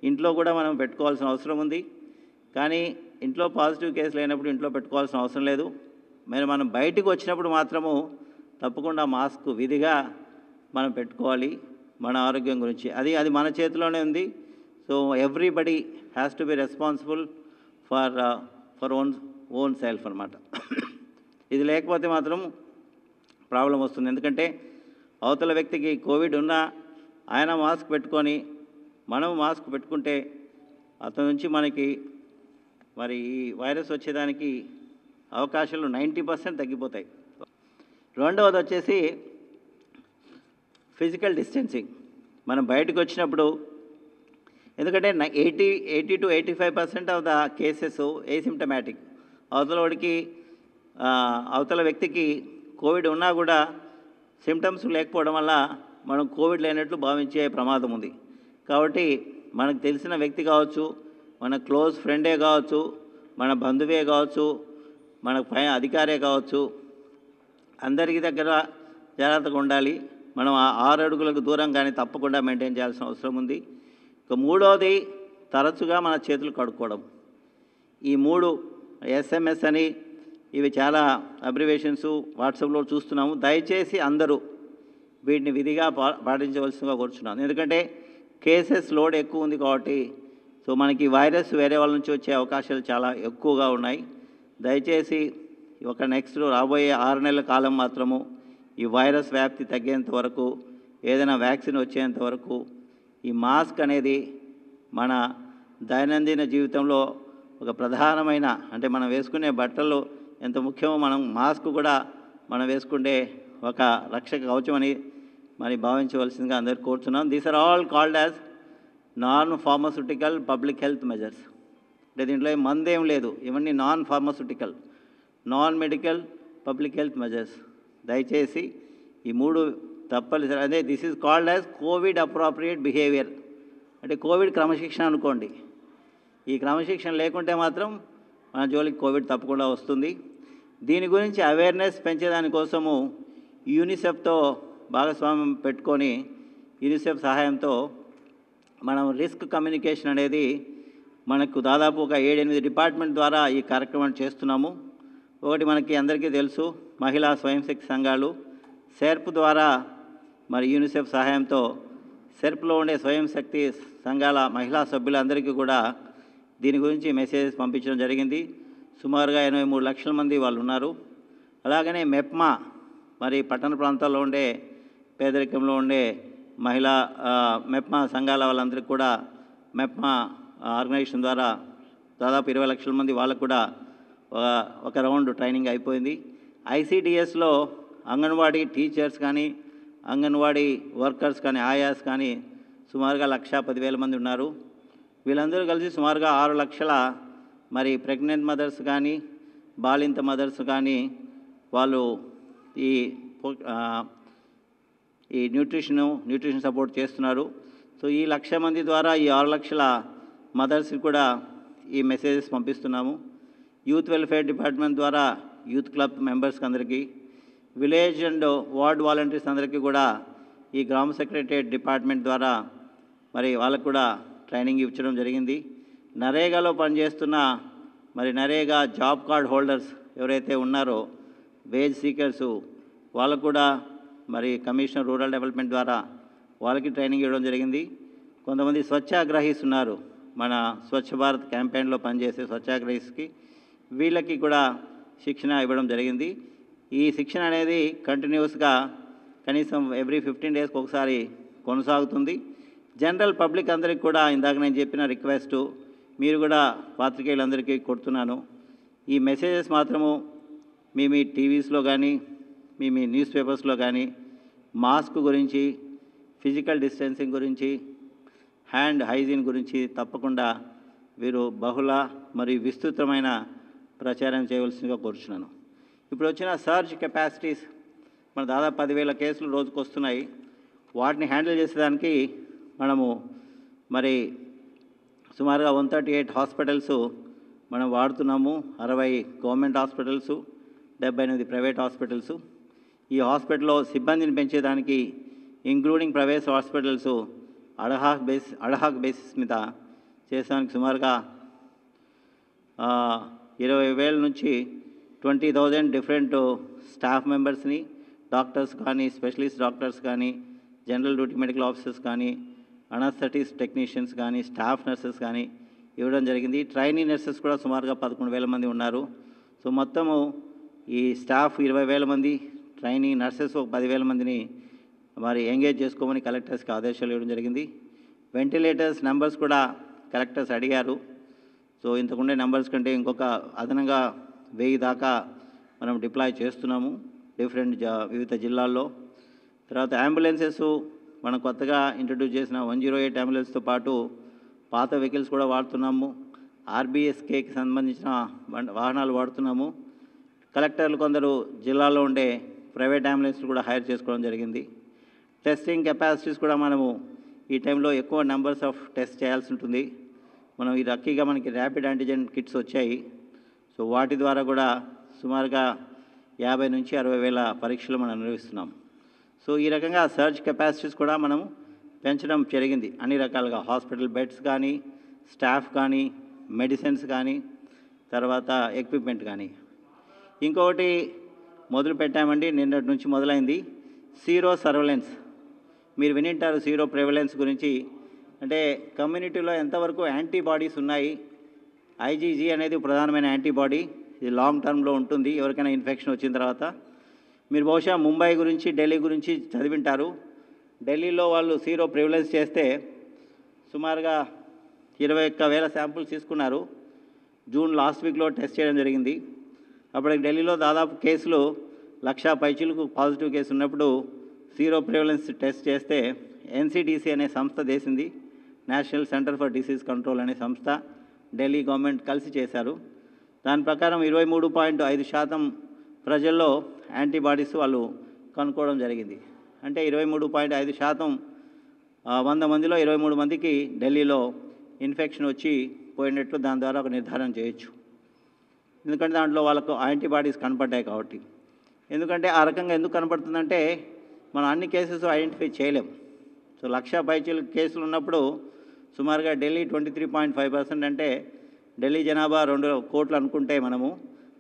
ఇంట్లో కూడా మనం పెట్టుకోవాల్సిన అవసరం ఉంది. కానీ ఇంట్లో పాజిటివ్ కేసు లేనప్పుడు ఇంట్లో పెట్టుకోవాల్సిన అవసరం లేదు. మనం బయటికి వచ్చినప్పుడు మాత్రము తప్పకుండా మాస్క్ విధిగా మనం పెట్టుకోవాలి మన ఆరోగ్యం గురించి. అది మన చేతిలోనే ఉంది. So everybody has to be responsible for own self అన్నమాట. ఇది లేకపోతే మాత్రం ప్రాబ్లం వస్తుంది. ఎందుకంటే అవతల వ్యక్తికి కోవిడ్ ఉన్నా ఆయన మాస్క్ పెట్టుకొని మనం మాస్క్ పెట్టుకుంటే అతని నుంచి మనకి మరి ఈ వైరస్ వచ్చేదానికి అవకాశాలు 90% తగ్గిపోతాయి. రెండవది వచ్చేసి ఫిజికల్ డిస్టెన్సింగ్. మనం బయటకు వచ్చినప్పుడు, ఎందుకంటే 80 to 85% of the cases asymptomatic. అవతల వ్యక్తికి కోవిడ్ ఉన్నా కూడా సిమ్టమ్స్ లేకపోవడం వల్ల మనం కోవిడ్ లేనట్లు భావించే ప్రమాదం ఉంది. కాబట్టి మనకు తెలిసిన వ్యక్తి కావచ్చు, మన క్లోజ్ ఫ్రెండే కావచ్చు, మన బంధువే కావచ్చు, మన పై అధికారే కావచ్చు, అందరికీ దగ్గర జాగ్రత్తగా ఉండాలి. మనం 6 అడుగులకు దూరం కానీ తప్పకుండా మెయింటైన్ చేయాల్సిన అవసరం ఉంది. ఇక మూడవది తరచుగా మన చేతులు కడుక్కోవడం. ఈ 3 SMS అని ఇవి చాలా అబ్రివేషన్స్ వాట్సాప్లో చూస్తున్నాము. దయచేసి అందరూ వీటిని విధిగా పాటించవలసిందిగా కోరుచున్నాను. ఎందుకంటే కేసెస్ లోడ్ ఎక్కువ ఉంది కాబట్టి సో మనకి వైరస్ వేరే వాళ్ళ నుంచి వచ్చే అవకాశాలు చాలా ఎక్కువగా ఉన్నాయి. దయచేసి నెక్స్ట్ రాబోయే 6 నెలల కాలం మాత్రము ఈ వైరస్ వ్యాప్తి తగ్గేంత వరకు, ఏదైనా వ్యాక్సిన్ వచ్చేంత వరకు ఈ మాస్క్ అనేది మన దైనందిన జీవితంలో ఒక ప్రధానమైన, అంటే మనం వేసుకునే బట్టలు ఎంత ముఖ్యమో మనం మాస్క్ కూడా మనం వేసుకుంటే ఒక రక్షక కవచం అని మరి భావించవలసిందిగా అందరికీ కోరుతున్నాం. These are all called as non pharmaceutical public health measures. అంటే దీంట్లో మందేం లేదు, ఇవన్నీ non pharmaceutical, non medical public health measures. దయచేసి ఈ 3 తప్పనిసరి. అదే this is called as COVID appropriate behaviour. అంటే కోవిడ్ క్రమశిక్షణ అనుకోండి. ఈ క్రమశిక్షణ లేకుంటే మాత్రం మన జోలికి కోవిడ్ తప్పకుండా వస్తుంది. దీని గురించి అవేర్నెస్ పెంచేదానికోసము యూనిసెఫ్తో భాగస్వామ్యం పెట్టుకొని యూనిసెఫ్ సహాయంతో మనం రిస్క్ కమ్యూనికేషన్ అనేది మనకు దాదాపు ఒక 7-8 డిపార్ట్మెంట్ ద్వారా ఈ కార్యక్రమాన్ని చేస్తున్నాము. ఒకటి మనకి అందరికీ తెలుసు, మహిళా స్వయం శక్తి సంఘాలు సెర్ప్ ద్వారా మరి యూనిసెఫ్ సహాయంతో సెర్ప్లో ఉండే స్వయం శక్తి సంఘాల మహిళా సభ్యులందరికీ కూడా దీని గురించి మెసేజెస్ పంపించడం జరిగింది. సుమారుగా 83 లక్షల మంది వాళ్ళు ఉన్నారు. అలాగనే మెప్మా మరి పట్టణ ప్రాంతాల్లో ఉండే పేదరికంలో ఉండే మహిళా మెప్మా సంఘాల వాళ్ళందరికీ కూడా మెప్మా ఆర్గనైజేషన్ ద్వారా దాదాపు 20 లక్షల మంది వాళ్ళకు కూడా ఒక రౌండ్ ట్రైనింగ్ అయిపోయింది. ఐసిడిఎస్లో అంగన్వాడీ టీచర్స్ కానీ అంగన్వాడీ వర్కర్స్ కానీ ఆయాస్ కానీ సుమారుగా 1,10,000 మంది ఉన్నారు. వీళ్ళందరూ కలిసి సుమారుగా 6 లక్షల మరి ప్రెగ్నెంట్ మదర్స్ కానీ బాలింత మదర్స్ కానీ వాళ్ళు ఈ న్యూట్రిషన్ సపోర్ట్ చేస్తున్నారు. సో ఈ 1,00,000 మంది ద్వారా ఈ 6 లక్షల మదర్స్కి కూడా ఈ మెసేజెస్ పంపిస్తున్నాము. యూత్ వెల్ఫేర్ డిపార్ట్మెంట్ ద్వారా యూత్ క్లబ్ మెంబర్స్కి అందరికీ, విలేజ్ అండ్ వార్డ్ వాలంటీర్స్ అందరికీ కూడా ఈ గ్రామ సెక్రటరియట్ డిపార్ట్మెంట్ ద్వారా మరి వాళ్ళకు కూడా ట్రైనింగ్ ఇవ్వడం జరిగింది. నరేగాలో పనిచేస్తున్న మరి నరేగా జాబ్ కార్డ్ హోల్డర్స్ ఎవరైతే ఉన్నారో వేజ్ సీకర్సు వాళ్ళకు కూడా మరి కమిషనర్ రూరల్ డెవలప్మెంట్ ద్వారా వాళ్ళకి ట్రైనింగ్ ఇవ్వడం జరిగింది. కొంతమంది స్వచ్ఛాగ్రహీస్ ఉన్నారు, మన స్వచ్ఛ భారత్ క్యాంపెయిన్లో పనిచేసే స్వచ్ఛాగ్రహీస్కి వీళ్ళకి కూడా శిక్షణ ఇవ్వడం జరిగింది. ఈ శిక్షణ అనేది కంటిన్యూస్గా కనీసం ఎవ్రీ 15 డేస్కి ఒకసారి కొనసాగుతుంది. జనరల్ పబ్లిక్ అందరికీ కూడా ఇందాక నేను చెప్పిన రిక్వెస్టు మీరు కూడా పాత్రికేయులందరికీ కొడుతున్నాను. ఈ మెసేజెస్ మాత్రము మీ టీవీస్లో కానీ మీ న్యూస్ పేపర్స్లో కానీ మాస్క్ గురించి, ఫిజికల్ డిస్టెన్సింగ్ గురించి, హ్యాండ్ హైజీన్ గురించి తప్పకుండా వీరు బహుళ మరియు విస్తృతమైన ప్రచారం చేయవలసిందిగా కోరుచున్నాను. ఇప్పుడు వచ్చిన సర్జ్ కెపాసిటీస్ మన దాదాపు 10,000 కేసులు రోజుకు వస్తున్నాయి. వాటిని హ్యాండిల్ చేసేదానికి మనము మరి సుమారుగా 138 హాస్పిటల్స్ మనం వాడుతున్నాము. 60 గవర్నమెంట్ హాస్పిటల్స్, 78 ప్రైవేట్ హాస్పిటల్స్. ఈ హాస్పిటల్లో సిబ్బందిని పెంచేదానికి ఇంక్లూడింగ్ ప్రైవేట్ హాస్పిటల్స్ అడహాక్ బేసిస్ మీద చేసేదానికి సుమారుగా 20,000 నుంచి 20,000 డిఫరెంట్ స్టాఫ్ మెంబర్స్ని, డాక్టర్స్ కానీ, స్పెషలిస్ట్ డాక్టర్స్ కానీ, జనరల్ డ్యూటీ మెడికల్ ఆఫీసర్స్ కానీ, అనస్థెటిక్స్ టెక్నీషియన్స్ కానీ, స్టాఫ్ నర్సెస్ కానీ ఇవ్వడం జరిగింది. ట్రైనీ నర్సెస్ కూడా సుమారుగా 11,000 మంది ఉన్నారు. సో మొత్తము ఈ స్టాఫ్ 20,000 మంది, ట్రైనీ నర్సెస్ 10,000 మందిని మరి ఎంగేజ్ చేసుకోమని కలెక్టర్స్కి ఆదేశాలు ఇవ్వడం జరిగింది. వెంటిలేటర్స్ నెంబర్స్ కూడా కలెక్టర్స్ అడిగారు. సో ఇంతకుండే నెంబర్స్ కంటే ఇంకొక అదనంగా 1000 దాకా మనం డిప్లాయ్ చేస్తున్నాము వివిధ జిల్లాల్లో. తర్వాత అంబులెన్సెస్ మనం కొత్తగా ఇంట్రడ్యూస్ చేసిన 108 అంబులెన్స్తో పాటు పాత వెహికల్స్ కూడా వాడుతున్నాము. ఆర్బీఎస్కేకి సంబంధించిన వాహనాలు వాడుతున్నాము. కలెక్టర్లు కొందరు జిల్లాలో ఉండే ప్రైవేట్ అంబులెన్స్లు కూడా హైర్ చేసుకోవడం జరిగింది. టెస్టింగ్ కెపాసిటీస్ కూడా మనము ఈ టైంలో ఎక్కువ నెంబర్స్ ఆఫ్ టెస్ట్ చేయాల్సి ఉంటుంది. మనం ఈ లక్కీగా మనకి ర్యాపిడ్ యాంటిజెన్ కిట్స్ వచ్చాయి. సో వాటి ద్వారా కూడా సుమారుగా 50 నుంచి 60,000 పరీక్షలు మనం నిర్వహిస్తున్నాం. సో ఈ రకంగా సర్జ్ కెపాసిటీస్ కూడా మనం పెంచడం జరిగింది. అన్ని రకాలుగా హాస్పిటల్ బెడ్స్ కానీ, స్టాఫ్ కానీ, మెడిసిన్స్ కానీ, తర్వాత ఎక్విప్మెంట్ కానీ. ఇంకొకటి మొదలు పెట్టామండి, నిన్నటి నుంచి మొదలైంది సీరో సర్వేలెన్స్. మీరు వినింటారు సీరో ప్రివలెన్స్ గురించి. అంటే కమ్యూనిటీలో ఎంతవరకు యాంటీబాడీస్ ఉన్నాయి. ఐజీజీ అనేది ప్రధానమైన యాంటీబాడీ, ఇది లాంగ్ టర్మ్లో ఉంటుంది ఎవరికైనా ఇన్ఫెక్షన్ వచ్చిన తర్వాత. మీరు బహుశా ముంబై గురించి, ఢిల్లీ గురించి చదివింటారు. ఢిల్లీలో వాళ్ళు సీరో ప్రివలెన్స్ చేస్తే సుమారుగా 21,000 శాంపుల్స్ తీసుకున్నారు. జూన్ లాస్ట్ వీక్లో టెస్ట్ చేయడం జరిగింది. అప్పటికి ఢిల్లీలో దాదాపు కేసులు 1,00,000 పైచీలకు పాజిటివ్ కేసు ఉన్నప్పుడు సీరో ప్రివలెన్స్ టెస్ట్ చేస్తే ఎన్సిడిసి అనే సంస్థ చేసింది. National centre for disease control అనే సంస్థ, ఢిల్లీ గవర్నమెంట్ కలిసి చేశారు. దాని ప్రకారం 23.5% ప్రజల్లో యాంటీబాడీస్ వాళ్ళు కనుక్కోవడం జరిగింది. అంటే 23.5%, 100 మందిలో 23 మందికి ఢిల్లీలో ఇన్ఫెక్షన్ వచ్చి పోయినట్లు దాని ద్వారా ఒక నిర్ధారణ చేయొచ్చు. ఎందుకంటే దాంట్లో వాళ్ళకు యాంటీబాడీస్ కనపడ్డాయి కాబట్టి. ఎందుకంటే ఆ రకంగా ఎందుకు కనపడుతుందంటే మనం అన్ని కేసెస్ ఐడెంటిఫై చేయలేం. సో 1,00,000 పైచీల కేసులు ఉన్నప్పుడు సుమారుగా ఢిల్లీ 23.5% అంటే ఢిల్లీ జనాభా 2 కోట్లు అనుకుంటే మనము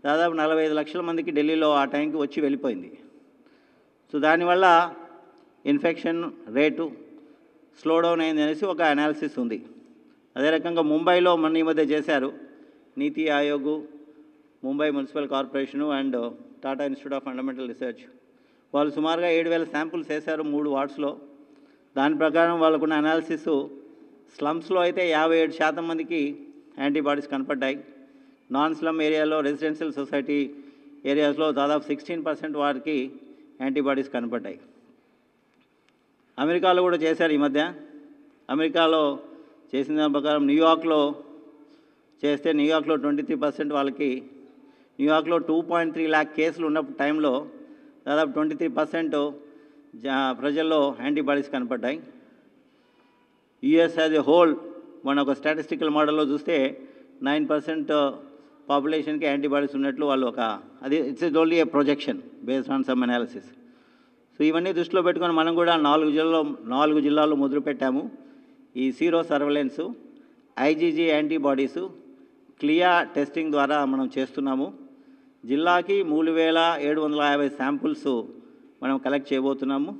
దాదాపు 45 లక్షల మందికి ఢిల్లీలో ఆ టైంకి వచ్చి వెళ్ళిపోయింది. సో దానివల్ల ఇన్ఫెక్షన్ రేటు స్లో డౌన్ అయింది అనేసి ఒక అనాలిసిస్ ఉంది. అదే రకంగా ముంబైలో మొన్న ఈ మధ్య చేశారు. నీతి Aayog, Mumbai municipal corporation and Tata institute of fundamental research వాళ్ళు సుమారుగా 7,000 శాంపుల్స్ వేశారు 3 వార్డ్స్లో. దాని ప్రకారం వాళ్ళకున్న అనాలిసిస్ స్లమ్స్లో అయితే 57% మందికి యాంటీబాడీస్ కనపడ్డాయి. నాన్ స్లమ్ ఏరియాలో రెసిడెన్షియల్ సొసైటీ ఏరియాస్లో దాదాపు 16% వారికి యాంటీబాడీస్ కనపడ్డాయి. అమెరికాలో కూడా చేశారు ఈ మధ్య. అమెరికాలో చేసిన దాని ప్రకారం న్యూయార్క్లో చేస్తే న్యూయార్క్లో 23% వాళ్ళకి, న్యూయార్క్లో 2.3 lakh కేసులు ఉన్న టైంలో దాదాపు 23% ప్రజల్లో యాంటీబాడీస్ కనపడ్డాయి. యుఎస్ యాజ్ ఎ హోల్ మన ఒక స్టాటిస్టికల్ మోడల్లో చూస్తే 9% పాపులేషన్కి యాంటీబాడీస్ ఉన్నట్లు వాళ్ళు అది it's only A projection based on some analysis. So ఇవన్నీ దృష్టిలో పెట్టుకొని మనం కూడా 4 జిల్లాల్లో మొదలుపెట్టాము ఈ sero surveillance, IgG antibodies, క్లియా testing ద్వారా మనం చేస్తున్నాము. జిల్లాకి 3,750 శాంపుల్స్ మనం కలెక్ట్ చేయబోతున్నాము.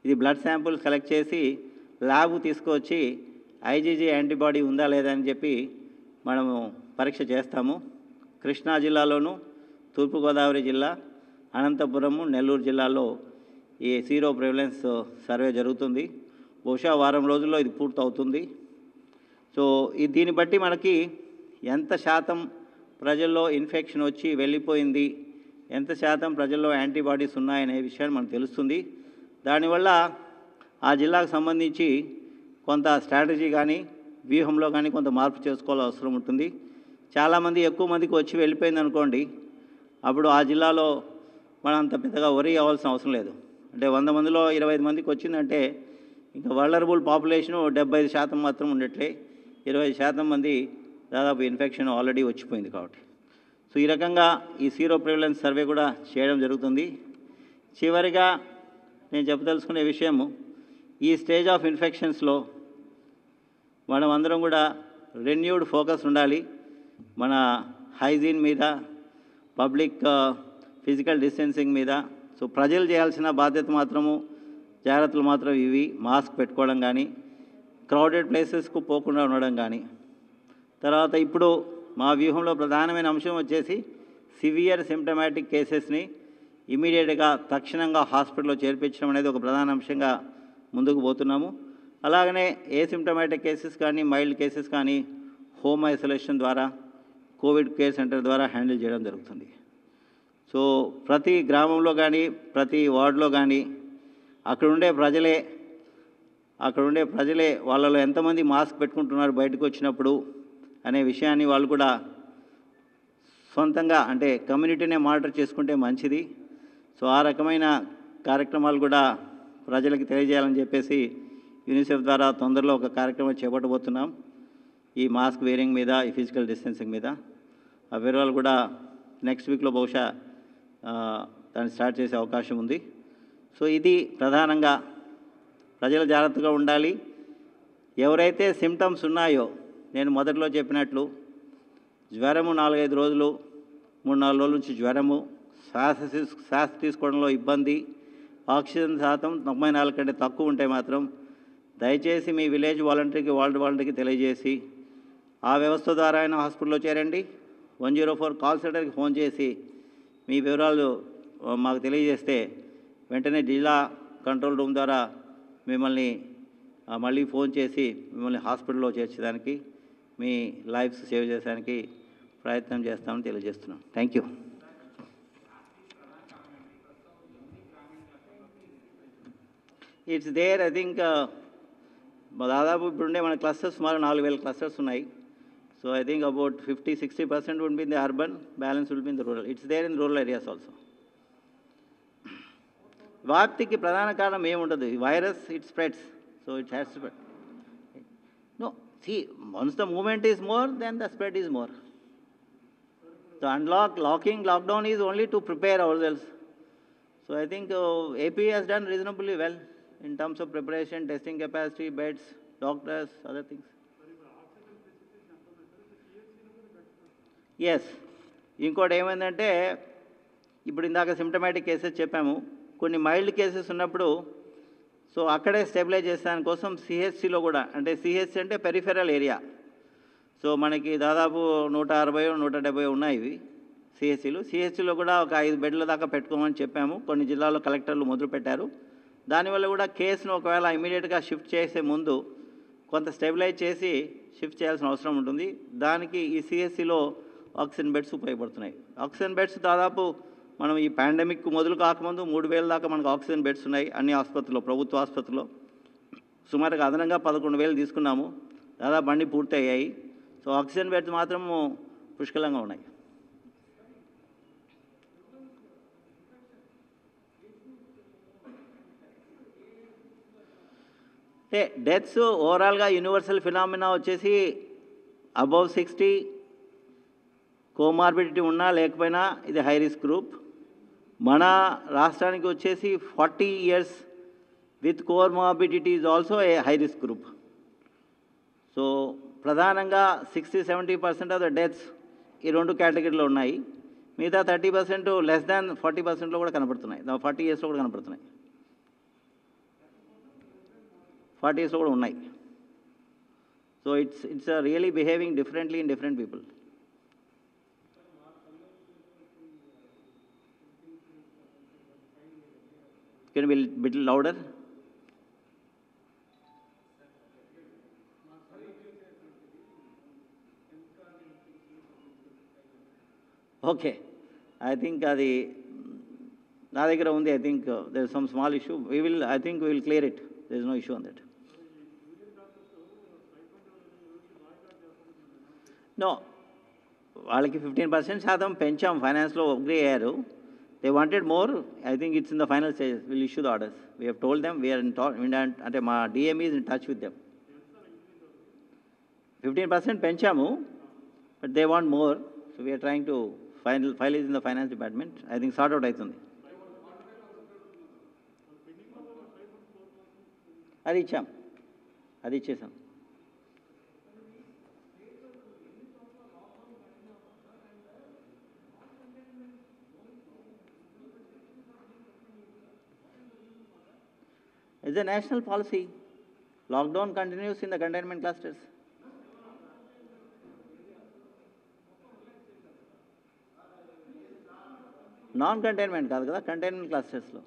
ఇది బ్లడ్ శాంపుల్స్ కలెక్ట్ చేసి ల్యాబ్ తీసుకొచ్చి ఐజీజీ యాంటీబాడీ ఉందా లేదా అని చెప్పి మనము పరీక్ష చేస్తాము. కృష్ణా జిల్లాలోను, తూర్పుగోదావరి జిల్లా, అనంతపురము, నెల్లూరు జిల్లాలో ఈ సీరో ప్రివలెన్స్ సర్వే జరుగుతుంది. బహుశా వారం రోజుల్లో ఇది పూర్తవుతుంది. సో దీన్ని బట్టి మనకి ఎంత శాతం ప్రజల్లో ఇన్ఫెక్షన్ వచ్చి వెళ్ళిపోయింది, ఎంత శాతం ప్రజల్లో యాంటీబాడీస్ ఉన్నాయనే విషయాన్ని మనకు తెలుస్తుంది. దానివల్ల ఆ జిల్లాకు సంబంధించి కొంత స్ట్రాటజీ కానీ వ్యూహంలో కానీ కొంత మార్పు చేసుకోవాల్సిన అవసరం ఉంటుంది. చాలామంది ఎక్కువ మందికి వచ్చి వెళ్ళిపోయింది అనుకోండి, అప్పుడు ఆ జిల్లాలో మనం అంత పెద్దగా వరీ అవ్వాల్సిన అవసరం లేదు. అంటే 100 మందిలో 25 మందికి వచ్చిందంటే ఇంకా వల్నరబుల్ పాపులేషను 75% మాత్రం ఉండట్లే, 20% మంది దాదాపు ఇన్ఫెక్షన్ ఆల్రెడీ వచ్చిపోయింది కాబట్టి. సో ఈ రకంగా ఈ సీరో ప్రివలెన్స్ సర్వే కూడా చేయడం జరుగుతుంది. చివరిగా నేను చెప్పదలుచుకునే విషయము, ఈ స్టేజ్ ఆఫ్ ఇన్ఫెక్షన్స్లో మనం అందరం కూడా రెన్యూడ్ ఫోకస్ ఉండాలి మన హైజీన్ మీద, పబ్లిక్ ఫిజికల్ డిస్టెన్సింగ్ మీద. సో ప్రజలు చేయాల్సిన బాధ్యత మాత్రము, జాగ్రత్తలు మాత్రం ఇవి: మాస్క్ పెట్టుకోవడం కానీ, క్రౌడెడ్ ప్లేసెస్కు పోకుండా ఉండడం కానీ. తర్వాత ఇప్పుడు మా వ్యూహంలో ప్రధానమైన అంశం వచ్చేసి సివియర్ సిమ్టమాటిక్ కేసెస్ని ఇమీడియట్గా తక్షణంగా హాస్పిటల్లో చేర్పించడం అనేది ఒక ప్రధాన అంశంగా ముందుకు పోతున్నాము. అలాగనే ఏసిమ్టమాటిక్ కేసెస్ కానీ, మైల్డ్ కేసెస్ కానీ హోమ్ ఐసోలేషన్ ద్వారా, కోవిడ్ కేర్ సెంటర్ ద్వారా హ్యాండిల్ చేయడం జరుగుతుంది. సో ప్రతి గ్రామంలో కానీ, ప్రతి వార్డులో కానీ అక్కడుండే ప్రజలే వాళ్ళలో ఎంతమంది మాస్క్ పెట్టుకుంటున్నారు బయటకు వచ్చినప్పుడు అనే విషయాన్ని వాళ్ళు కూడా సొంతంగా, అంటే కమ్యూనిటీనే మానిటర్ చేసుకుంటే మంచిది. సో ఆ రకమైన కార్యక్రమాలు కూడా ప్రజలకు తెలియజేయాలని చెప్పేసి యూనిసెఫ్ ద్వారా తొందరలో ఒక కార్యక్రమం చేపట్టబోతున్నాం ఈ మాస్క్ వేరింగ్ మీద, ఈ ఫిజికల్ డిస్టెన్సింగ్ మీద. ఆ వివరాలు కూడా నెక్స్ట్ వీక్లో బహుశా దాన్ని స్టార్ట్ చేసే అవకాశం ఉంది. సో ఇది ప్రధానంగా ప్రజలు జాగ్రత్తగా ఉండాలి. ఎవరైతే సిమ్టమ్స్ ఉన్నాయో, నేను మొదట్లో చెప్పినట్లు జ్వరము 4-5 రోజులు, 3-4 రోజుల నుంచి జ్వరము, శ్వాస తీసుకోవడంలో ఇబ్బంది, ఆక్సిజన్ శాతం 94 కంటే తక్కువ ఉంటే మాత్రం దయచేసి మీ విలేజ్ వాలంటీర్కి, వార్డు వాలంటీర్కి తెలియజేసి ఆ వ్యవస్థ ద్వారా అయినా హాస్పిటల్లో చేరండి. 104 కాల్ సెంటర్కి ఫోన్ చేసి మీ వివరాలు మాకు తెలియజేస్తే వెంటనే జిల్లా కంట్రోల్ రూమ్ ద్వారా మిమ్మల్ని మళ్ళీ ఫోన్ చేసి మిమ్మల్ని హాస్పిటల్లో చేర్చడానికి, మీ లైఫ్స్ సేవ్ చేయడానికి ప్రయత్నం చేస్తామని తెలియజేస్తున్నాం. Thank you. It's there. I think దాదాపు ఇప్పుడుండే మన క్లస్టర్స్ సుమారు 4,000 క్లస్టర్స్ ఉన్నాయి. So I think about 50-60% would be in the urban, balance will be in the rural. It's there in the rural areas also. వ్యాప్తికి ప్రధాన కారణం ఏముండదు. Virus it spreads, so it has to spread. No, see, once the movement is more, then the spread is more. So locking lockdown is only to prepare ourselves. So I think AP has done reasonably well in terms of preparation, testing capacity, beds, doctors, other things. Yes. ఇంకోటి ఏమైందంటే ఇప్పుడు ఇందాక symptomatic cases చెప్పాము, కొన్ని mild cases ఉన్నప్పుడు so అక్కడే stabilise చేసేదాని కోసం సిహెచ్సిలో కూడా, అంటే సిహెచ్సి అంటే పెరిఫెరల్ ఏరియా, సో మనకి దాదాపు 160 170 ఉన్నాయి ఇవి సిహెచ్సిలు. సిహెచ్సిలో కూడా ఒక 5 బెడ్ల దాకా పెట్టుకోమని చెప్పాము. కొన్ని జిల్లాల్లో కలెక్టర్లు మొదలుపెట్టారు. దానివల్ల కూడా కేసును ఒకవేళ ఇమీడియట్గా షిఫ్ట్ చేసే ముందు కొంత స్టెబిలైజ్ చేసి షిఫ్ట్ చేయాల్సిన అవసరం ఉంటుంది. దానికి ఈ సిహెచ్సిలో ఆక్సిజన్ బెడ్స్ ఉపయోగపడుతున్నాయి. ఆక్సిజన్ బెడ్స్ దాదాపు మనం ఈ పాండమిక్ మొదలు కాకముందు 3000 దాకా మనకు ఆక్సిజన్ బెడ్స్ ఉన్నాయి అన్ని ఆసుపత్రుల్లో, ప్రభుత్వ ఆసుపత్రుల్లో. సుమారుగా అదనంగా 11,000 తీసుకున్నాము, దాదాపు అన్నీ పూర్తి అయ్యాయి. సో ఆక్సిజన్ బెడ్స్ మాత్రం పుష్కలంగా ఉన్నాయి. అంటే డెత్స్ ఓవరాల్గా యూనివర్సల్ ఫినామినా వచ్చేసి అబౌవ్ 60 కోమార్బిడిటీ ఉన్నా లేకపోయినా ఇది హై రిస్క్ గ్రూప్. మన రాష్ట్రానికి వచ్చేసి 40 years with comorbidity is also a high risk group. So ప్రధానంగా 60-70% ఆఫ్ ద డెత్స్ ఈ 2 కేటగిరీలో ఉన్నాయి. మిగతా 30% లెస్ దాన్ 40%లో కూడా కనపడుతున్నాయి, 40 yearsలో కూడా కనపడుతున్నాయి, 40 yearsలో కూడా ఉన్నాయి. So it's really behaving differently in different people. Can you be a bit louder? Okay. I think అది నా దగ్గర ఉంది. I think there is some small issue. I think we will clear it. There is no issue on that. No. వాళ్ళకి 15% శాతం పెంచాం, ఫైనాన్స్లో agree అయ్యారు. They wanted more. I think it's in the final stage. We'll issue the orders. We have told them we are in talk. అంటే మా DME is in touch with them. 15% పెంచాము, but they want more. So we are trying to file is in the finance department. I think sort out అవుతుంది. అది ఇచ్చాం, అది ఇచ్చేసాం. It's a national policy. Lockdown continues in the containment clusters. Non-containment కాదు కదా, containment క్లస్టర్స్లో.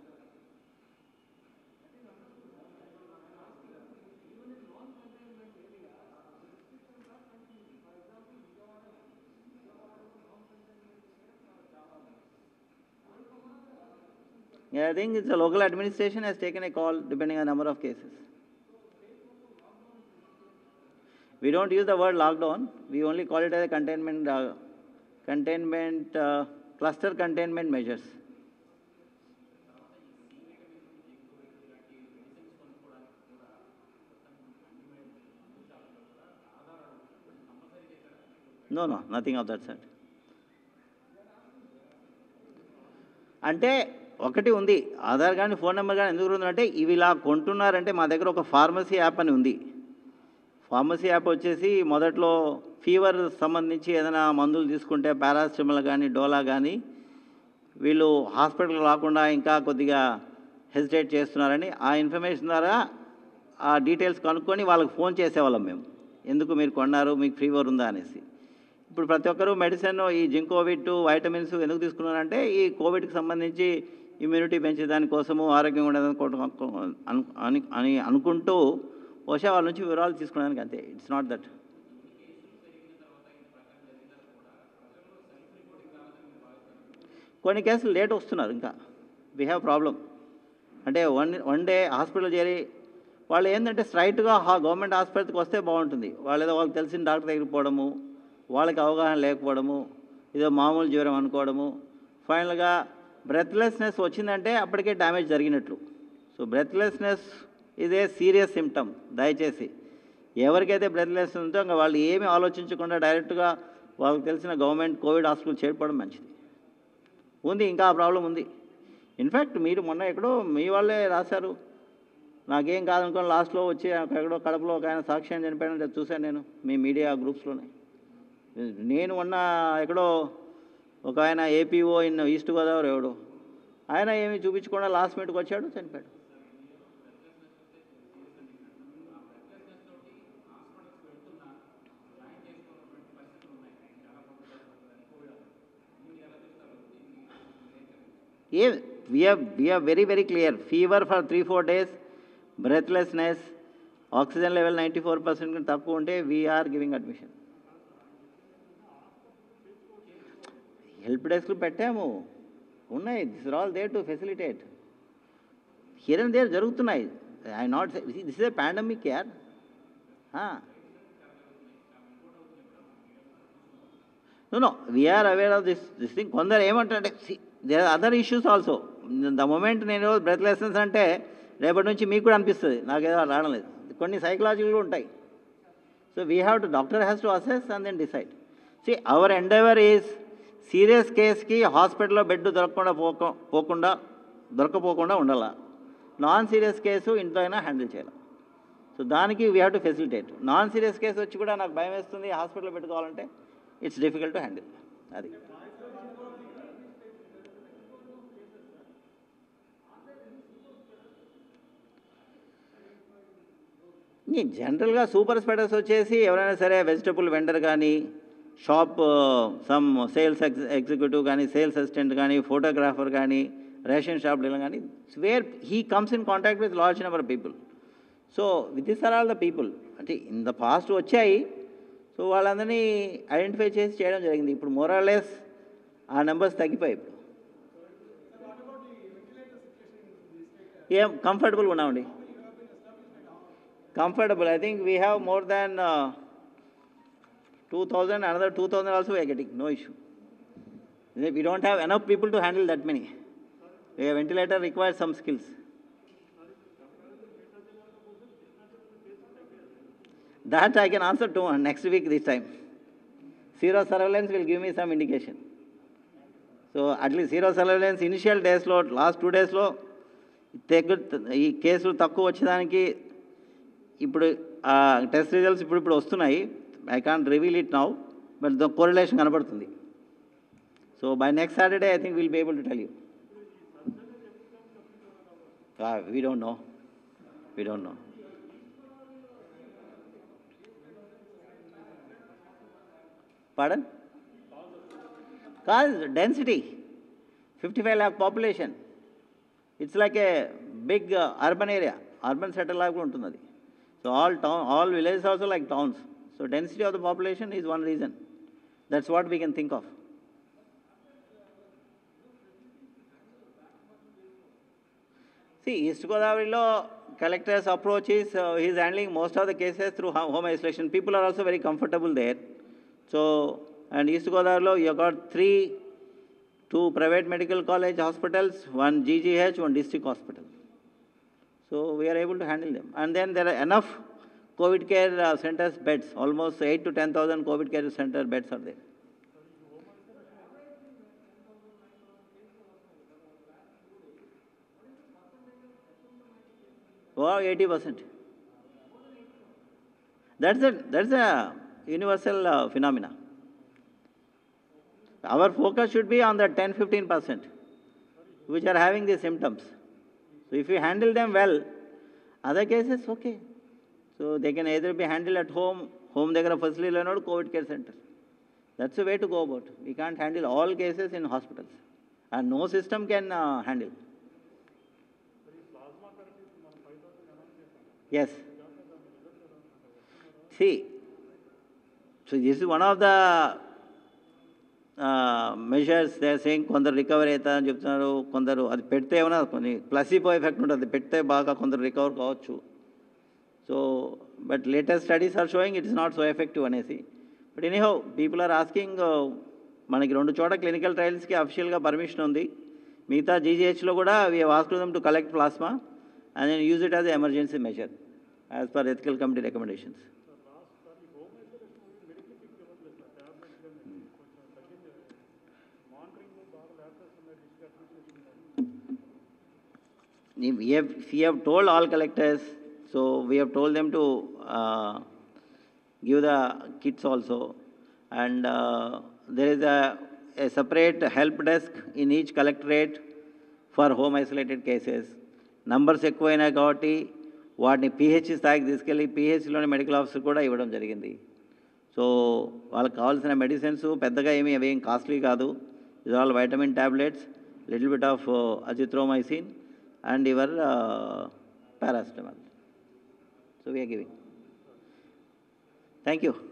I think it's the local administration has taken a call depending on the number of cases. We don't use the word lockdown. We only call it as a cluster containment measures. No, nothing of that sort. అంటే ఒకటి ఉంది, ఆధార్ కానీ phone number కానీ ఎందుకు ఉందంటే ఇవి ఇలా కొంటున్నారంటే మా దగ్గర ఒక ఫార్మసీ యాప్ అని ఉంది. ఫార్మసీ యాప్ వచ్చేసి మొదట్లో ఫీవర్ సంబంధించి ఏదైనా మందులు తీసుకుంటే పారాసిటమాల్ కానీ డోలా కానీ వీళ్ళు హాస్పిటల్ రాకుండా ఇంకా కొద్దిగా హెసిటేట్ చేస్తున్నారని ఆ ఇన్ఫర్మేషన్ ద్వారా ఆ డీటెయిల్స్ కనుక్కొని వాళ్ళకి ఫోన్ చేసేవాళ్ళం మేము, ఎందుకు మీరు కొన్నారు, మీకు ఫీవర్ ఉందా అనేసి. ఇప్పుడు ప్రతి ఒక్కరూ మెడిసిన్ ఈ జింకోవిట్ వైటమిన్స్ ఎందుకు తీసుకున్నారంటే ఈ కోవిడ్కి సంబంధించి ఇమ్యూనిటీ పెంచేదానికోసము, ఆరోగ్యంగా ఉండేదానికోసం అని అనుకుంటూ బహుశా వాళ్ళ నుంచి వివరాలు తీసుకోవడానికి, అంతే. It's not that. కొన్ని కేసులు లేట్ వస్తున్నారు, ఇంకా వీ హ్యావ్ ప్రాబ్లం. అంటే వన్ డే హాస్పిటల్ చేరి వాళ్ళు ఏంటంటే స్ట్రైట్గా గవర్నమెంట్ హాస్పిటల్కి వస్తే బాగుంటుంది, వాళ్ళు ఏదో వాళ్ళకి తెలిసిన డాక్టర్ దగ్గరికి పోవడము, వాళ్ళకి అవగాహన లేకపోవడము, ఏదో మామూలు జ్వరం అనుకోవడము, ఫైనల్గా బ్రెత్లెస్నెస్ వచ్చిందంటే అప్పటికే డ్యామేజ్ జరిగినట్లు. సో బ్రెత్లెస్నెస్ ఇదే సీరియస్ సిమ్టమ్. దయచేసి ఎవరికైతే బ్రెత్లెస్నెస్ ఉందో ఇంకా వాళ్ళు ఏమీ ఆలోచించకుండా డైరెక్ట్గా వాళ్ళకి తెలిసిన గవర్నమెంట్ కోవిడ్ హాస్పిటల్ చేర్పడం మంచిది. ఉంది, ఇంకా ఆ ప్రాబ్లం ఉంది. ఇన్ఫ్యాక్ట్ మీరు మొన్న ఎక్కడో మీ వాళ్ళే రాశారు, నాకేం కాదనుకోని లాస్ట్లో వచ్చి ఎక్కడో కడపలో ఒక ఆయన సాక్ష్యం చనిపోయాడని చూశాను నేను మీ మీడియా గ్రూప్స్లోనే. నేను మొన్న ఎక్కడో ఒక ఆయన ఏపీఓ ఇన్ ఈస్ట్ గోదావరి ఎవడో ఆయన ఏమీ చూపించకుండా లాస్ట్ మినిట్కి వచ్చాడు, చనిపోయాడు. We are very, very clear. Fever for 3-4 days, breathlessness, oxygen level 94% తక్కువ ఉంటే we are giving admission. Help డెస్క్లు పెట్టాము, ఉన్నాయి. This are all there to facilitate. Here and there జరుగుతున్నాయి. I not this is a pandemic యార్. No we are aware of this thing. కొందరు ఏమంటారంటే there are other issues also. The moment నేను breathlessness అంటే రేపటి నుంచి మీకు కూడా అనిపిస్తుంది నాకేదో రావడం లేదు. కొన్ని సైకలాజికల్ ఉంటాయి. So we have to, doctor has to assess and then decide. See our endeavour is serious కేస్కి హాస్పిటల్లో బెడ్ దొరకపోకుండా ఉండాల. నాన్ సీరియస్ కేసు ఇంట్లో అయినా హ్యాండిల్ చేయాలి. సో దానికి we have to facilitate. Non serious case వచ్చి కూడా నాకు భయం వేస్తుంది హాస్పిటల్లో పెట్టుకోవాలంటే ఇట్స్ డిఫికల్ట్ టు హ్యాండిల్. అది జనరల్గా సూపర్ స్ప్రెడర్స్ వచ్చేసి ఎవరైనా సరే వెజిటబుల్ వెండర్ కానీ, షాప్ సమ్ సేల్స్ ఎగ్జిక్యూటివ్ కానీ, సేల్స్ అసిస్టెంట్ కానీ, ఫోటోగ్రాఫర్ కానీ, రేషన్ షాప్ డీలర్ కానీ, where he comes in contact with large number of people. So this are all the people అంటే ఇన్ ద పాస్ట్ వచ్చాయి. So వాళ్ళందరినీ identify చేసి చేయడం జరిగింది. ఇప్పుడు మోరాలెస్ ఆ నెంబర్స్ తగ్గిపోయాయి. ఇప్పుడు ఏం కంఫర్టబుల్గా ఉన్నామండి. Comfortable. I think we have more than 2,000, another 2,000 also we are getting, no issue. We don't have enough people to handle that many. A ventilator requires some skills. That I can answer to next week this time. Zero surveillance will give me some indication. So at least zero surveillance initial days lo, last 2 days lo ఈ కేసులు తక్కువ వచ్చేదానికి ఇప్పుడు test results ఇప్పుడు వస్తున్నాయి. I can't reveal it now, but the correlation కనబడుతుంది. So by next Saturday I think will be able to tell you. We don't know. పాడన్ కాదు, density 55 lakh population. It's like a big urban area, urban settle లాగా ఉంటుంది అది. So all villages also like towns. So density of the population is one reason. That's what we can think of. See, East Godavari lo collector's approach is he is handling most of the cases through home isolation. People are also very comfortable there. So, and East Godavari lo you got 2 private medical college hospitals, 1 GGH, 1 district hospital. So we are able to handle them. And then there are enough COVID care centers beds, almost 8,000 to 10,000 COVID care center beds are there. Wow, 80%. That's a universal phenomena. Our focus should be on the 10-15% which are having these symptoms. So if you handle them well, other cases, okay. So they can either be handled at home దగ్గర facility or COVID care center. That's the way to go about. We can't handle all cases in hospitals. And no system can handle. Yes. See, so this is one of the measures they are saying. కొందరు recover అవుతారని చెప్తున్నారు, కొందరు అది పెడితే ఏమైనా కొన్ని placebo effect ఉంటుంది, పెడితే బాగా కొందరు రికవర్ కావచ్చు. So but latest studies are showing it is not so effective అనేసి. But anyhow people are asking. మనకి 2 చోట క్లినికల్ ట్రయల్స్కి అఫిషియల్గా పర్మిషన్ ఉంది. మిగతా జీజీహెచ్లో కూడా we have asked them to collect plasma and then use it as emergency measure as per ethical committee recommendations. we have told all collectors, so we have told them to give the kits also. And there is a separate help desk in each collectorate for home isolated cases. Numbers ఎక్కువైనాయి కాబట్టి వాటిని pH స్థాయికి తీసుకెళ్ళి పిహెచ్లోని medical officer కూడా ఇవ్వడం జరిగింది. So వాళ్ళకి కావాల్సిన మెడిసిన్స్ పెద్దగా అవేం కాస్ట్లీ కాదు. Is all vitamin tablets, little bit of azithromycin and your paracetamol. So we are giving. Thank you.